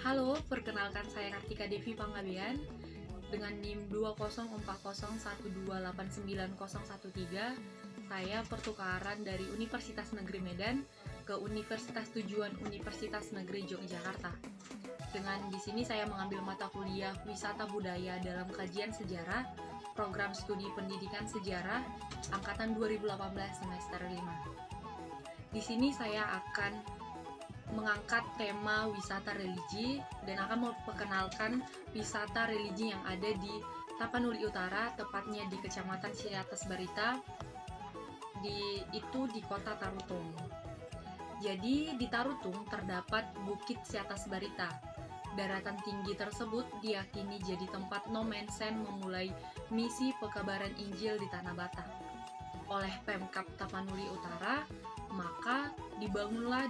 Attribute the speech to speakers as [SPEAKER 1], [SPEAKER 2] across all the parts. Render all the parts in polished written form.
[SPEAKER 1] Halo, perkenalkan saya Kartika Devi Panggabean dengan NIM 20401289013. Saya pertukaran dari Universitas Negeri Medan ke Universitas Tujuan Universitas Negeri Yogyakarta. Dengan di sini saya mengambil mata kuliah Wisata Budaya dalam Kajian Sejarah, Program Studi Pendidikan Sejarah angkatan 2018 semester 5. Di sini saya akan mengangkat tema wisata religi dan akan memperkenalkan wisata religi yang ada di Tapanuli Utara, tepatnya di Kecamatan Ciatas Barita, di kota Tarutung. Jadi di Tarutung terdapat Bukit Ciatas Barita. Daratan tinggi tersebut diyakini jadi tempat Nomensen memulai misi pekabaran Injil di Tanah Batak. Oleh Pemkab Tapanuli Utara, maka dibangunlah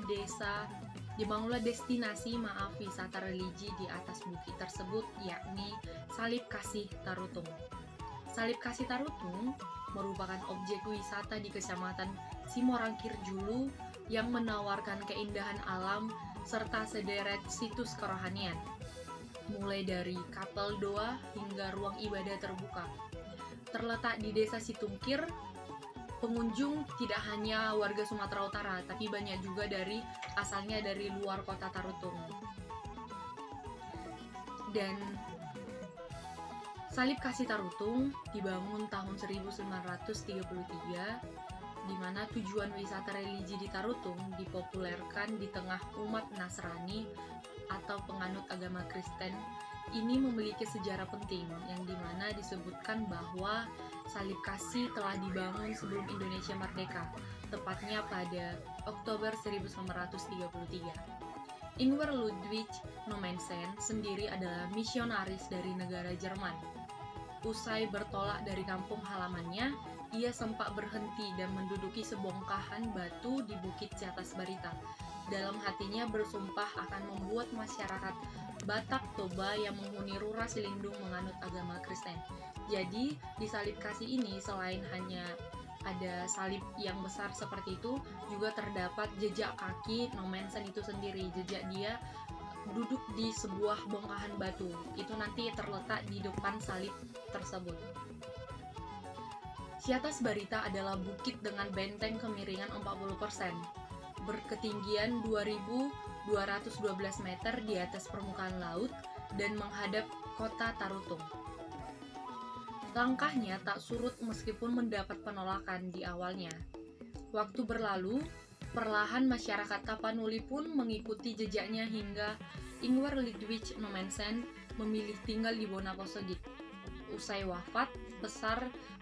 [SPEAKER 1] destinasi wisata religi di atas bukit tersebut, yakni Salib Kasih Tarutung. Salib Kasih Tarutung merupakan objek wisata di Kecamatan Simorangkir Julu yang menawarkan keindahan alam serta sederet situs kerohanian, mulai dari kapel doa hingga ruang ibadah terbuka. Terletak di Desa Situngkir, pengunjung tidak hanya warga Sumatera Utara, tapi banyak juga asalnya dari luar kota Tarutung. Dan Salib Kasih Tarutung dibangun tahun 1933, di mana tujuan wisata religi di Tarutung dipopulerkan di tengah umat Nasrani atau penganut agama Kristen. Ini memiliki sejarah penting, yang dimana disebutkan bahwa Salib Kasih telah dibangun sebelum Indonesia merdeka, tepatnya pada Oktober 1933. Ingwer Ludwig Nommensen sendiri adalah misionaris dari negara Jerman. Usai bertolak dari kampung halamannya, ia sempat berhenti dan menduduki sebongkahan batu di Bukit Ciatas Barita. Dalam hatinya bersumpah akan membuat masyarakat Batak Toba yang menghuni Rura Silindung menganut agama Kristen. Jadi, di Salib Kasih ini selain hanya ada salib yang besar seperti itu, juga terdapat jejak kaki Nommensen itu sendiri. Jejak dia duduk di sebuah bongkahan batu. Itu nanti terletak di depan salib tersebut. Ciatas Barita adalah bukit dengan benteng kemiringan 40%, berketinggian 2.212 meter di atas permukaan laut dan menghadap kota Tarutung. Langkahnya tak surut meskipun mendapat penolakan di awalnya. Waktu berlalu, perlahan masyarakat Tapanuli pun mengikuti jejaknya hingga Ingwer Ludwig Nommensen memilih tinggal di Wonosobo. Usai wafat,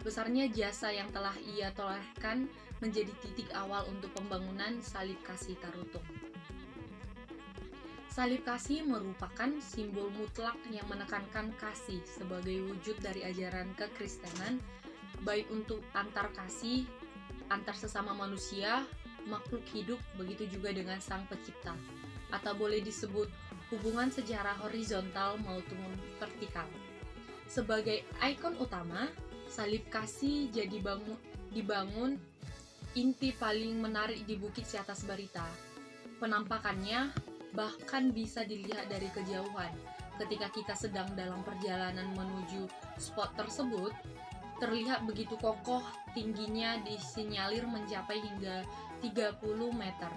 [SPEAKER 1] besarnya jasa yang telah ia torehkan menjadi titik awal untuk pembangunan Salib Kasih Tarutung. Salib kasih merupakan simbol mutlak yang menekankan kasih sebagai wujud dari ajaran kekristenan, baik untuk antar kasih, antar sesama manusia, makhluk hidup, begitu juga dengan Sang Pencipta, atau boleh disebut hubungan secara horizontal maupun vertikal. Sebagai ikon utama, salib kasih dibangun inti paling menarik di Bukit Ciatas Barita. Penampakannya bahkan bisa dilihat dari kejauhan. Ketika kita sedang dalam perjalanan menuju spot tersebut, terlihat begitu kokoh, tingginya disinyalir mencapai hingga 30 meter.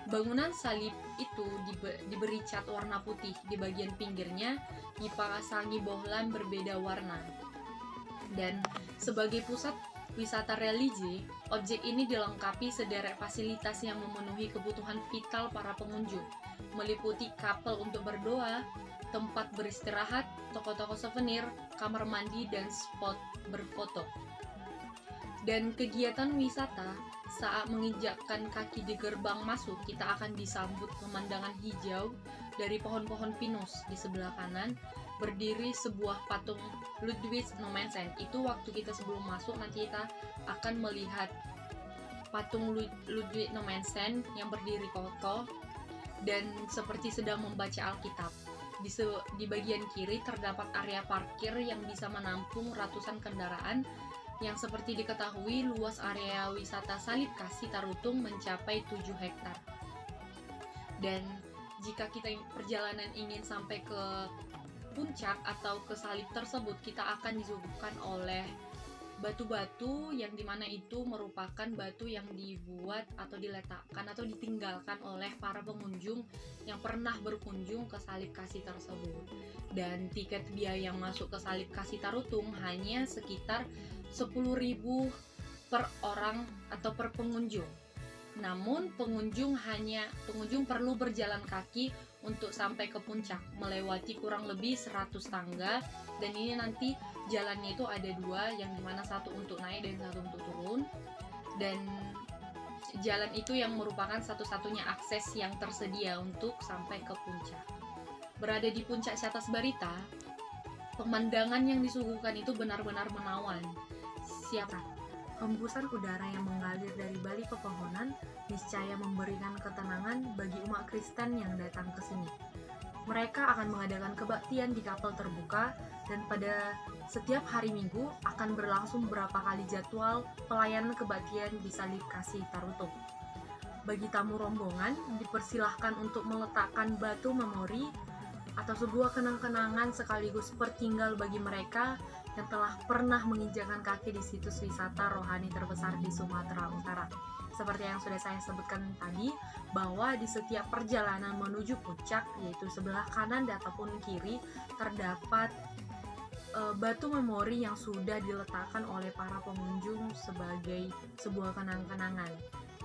[SPEAKER 1] Bangunan salib itu diberi cat warna putih, di bagian pinggirnya dipasangi bohlam berbeda warna. Dan sebagai pusat wisata religi, objek ini dilengkapi sederet fasilitas yang memenuhi kebutuhan vital para pengunjung, meliputi kapel untuk berdoa, tempat beristirahat, toko-toko souvenir, kamar mandi, dan spot berfoto. Dan kegiatan wisata, saat menginjakkan kaki di gerbang masuk, kita akan disambut pemandangan hijau dari pohon-pohon pinus. Di sebelah kanan berdiri sebuah patung Ludwig Nommensen. Itu waktu kita sebelum masuk, nanti kita akan melihat patung Ludwig Nommensen yang berdiri kokoh dan seperti sedang membaca Alkitab. Di bagian kiri terdapat area parkir yang bisa menampung ratusan kendaraan, yang seperti diketahui luas area wisata Salib Kasih Tarutung mencapai 7 hektar. Dan jika kita perjalanan ingin sampai ke puncak atau ke salib tersebut, kita akan disuguhkan oleh batu-batu yang dimana itu merupakan batu yang dibuat atau diletakkan atau ditinggalkan oleh para pengunjung yang pernah berkunjung ke Salib Kasih tersebut. Dan tiket biaya masuk ke Salib Kasih Tarutung hanya sekitar 10.000 per orang atau per pengunjung. Namun pengunjung perlu berjalan kaki untuk sampai ke puncak, melewati kurang lebih 100 tangga, dan ini nanti jalannya itu ada dua, yang dimana satu untuk naik dan satu untuk turun. Dan jalan itu yang merupakan satu-satunya akses yang tersedia untuk sampai ke puncak. Berada di puncak Satas Barita, pemandangan yang disuguhkan itu benar-benar menawan. Siapa? Hembusan udara yang mengalir dari balik pepohonan niscaya memberikan ketenangan bagi umat Kristen yang datang ke sini. Mereka akan mengadakan kebaktian di kapel terbuka, dan pada setiap hari Minggu akan berlangsung beberapa kali jadwal pelayanan kebaktian di Salib Kasih Tarutung. Bagi tamu rombongan, dipersilahkan untuk meletakkan batu memori atau sebuah kenang-kenangan sekaligus pertinggal bagi mereka yang telah pernah menginjakkan kaki di situs wisata rohani terbesar di Sumatera Utara. Seperti yang sudah saya sebutkan tadi, bahwa di setiap perjalanan menuju puncak, yaitu sebelah kanan ataupun kiri, terdapat batu memori yang sudah diletakkan oleh para pengunjung sebagai sebuah kenang-kenangan.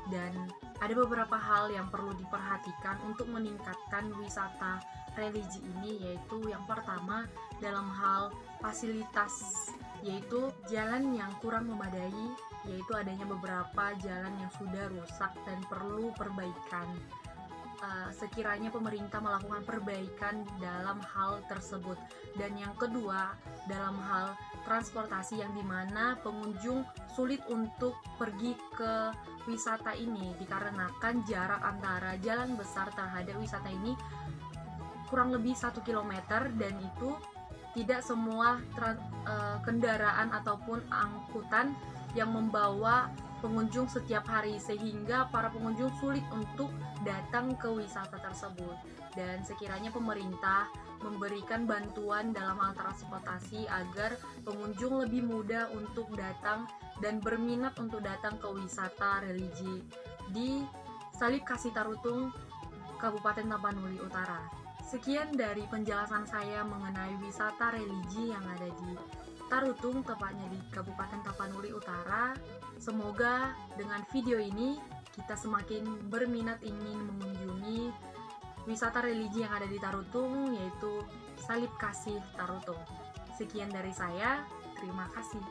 [SPEAKER 1] Dan ada beberapa hal yang perlu diperhatikan untuk meningkatkan wisata religi ini, yaitu yang pertama dalam hal fasilitas, yaitu jalan yang kurang memadai, yaitu adanya beberapa jalan yang sudah rusak dan perlu perbaikan. Sekiranya pemerintah melakukan perbaikan dalam hal tersebut. Dan yang kedua, dalam hal transportasi, yang dimana pengunjung sulit untuk pergi ke wisata ini dikarenakan jarak antara jalan besar terhadap wisata ini kurang lebih 1 km, dan itu tidak semua kendaraan ataupun angkutan yang membawa pengunjung setiap hari, sehingga para pengunjung sulit untuk datang ke wisata tersebut. Dan sekiranya pemerintah memberikan bantuan dalam hal transportasi agar pengunjung lebih mudah untuk datang dan berminat untuk datang ke wisata religi di Salib Kasih Tarutung, Kabupaten Tapanuli Utara. Sekian dari penjelasan saya mengenai wisata religi yang ada di Tarutung, tepatnya di Kabupaten Tapanuli Utara. Semoga dengan video ini kita semakin berminat ingin mengunjungi wisata religi yang ada di Tarutung, yaitu Salib Kasih Tarutung. Sekian dari saya, terima kasih.